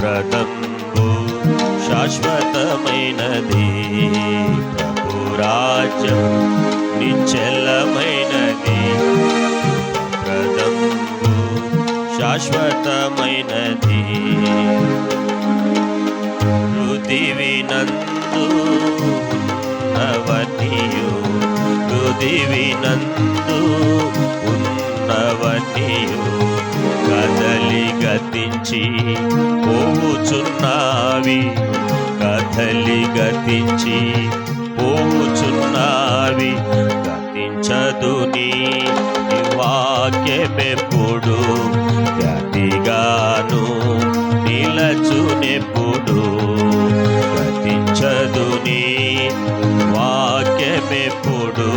శుభప్రదంబు శాశ్వతమైనది. ప్రభు రాజ్యం నిశ్చలమైనది. శుభప్రదంబు శాశ్వతమైనది. పృథివినందు ఉన్నవనియు పృథివినందు ఉన్నవనియు కదలి గతించి పోవుచున్నావి. కదలి గతించి పోవుచున్నావి. గతించదు నీ వాక్యమెప్పుడు గతిగాను నిలచునెప్పుడు. గతించదు నీ వాక్యమెప్పుడు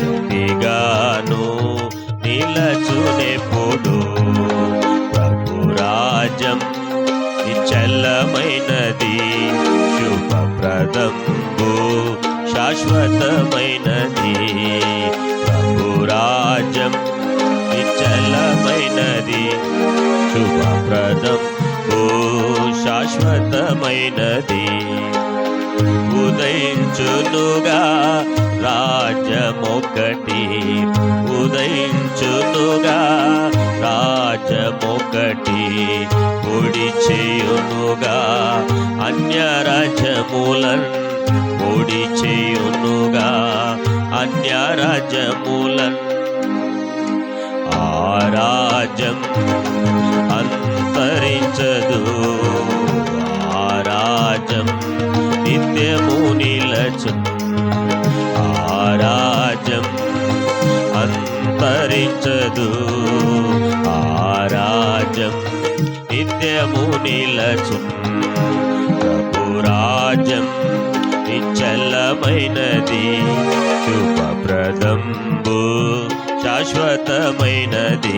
గతిగాను నిలచునెప్పుడు. ప్రభు రాజ్యం నిశ్చలమైనది. శుభప్రదంబు శాశ్వతమైనది. ప్రభు రాజ్యం నిశ్చలమైనది. శుభప్రదంబు శాశ్వతమైనది. ఉదయించునుగా రాజ్యమొకటి ఉదయించునుగా రాజ్యమొకటి పొడి చేయునుగా అన్యరాజ్యములన్ పొడి చేయునుగా అన్యరాజ్యములన్. ఆ రాజ్యం అంతరించదు. ఆ రాజ్యం నిత్యము నిలచు. ఆ రాజ్యం అంతరించదు. ఆ రాజ్యం నిత్యము నిలచు. ప్రభు రాజ్యం నిశ్చలమైనది. శుభప్రదంబు శాశ్వతమైనది.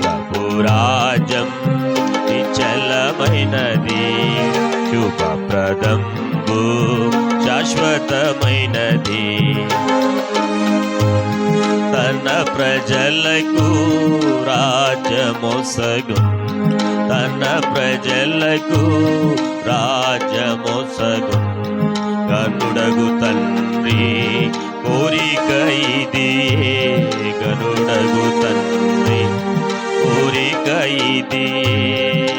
ప్రభు రాజ్యం నిశ్చలమైనది. శుభప్రదంబు శాశ్వతమైనది. తన ప్రజలకు రాజ్యమొసగు. తన ప్రజలకు రాజ్యమొసగు. గనుడగు తండ్రి కోరిక ఇదియే. గనుడగు తండ్రి కోరిక ఇదియే.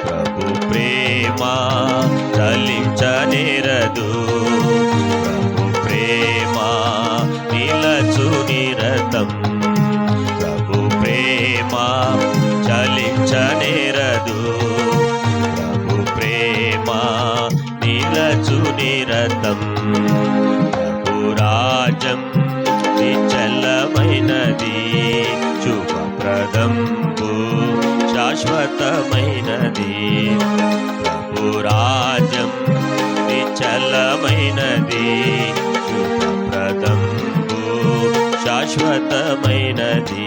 ప్రభు ప్రేమ చలించనేరదు. ప్రభు ప్రేమ నిలచు నిరతం. ప్రభు ప్రేమ చలించనేరదు. ప్రభు ప్రేమ నిలచు నిరతం. ప్రభు రాజ్యం నిశ్చలమైనది. శుభప్రదంబు శాశ్వతమైనది. ప్రభు రాజ్యం నిశ్చలమైనది. శుభప్రదంబు శాశ్వతమైనది.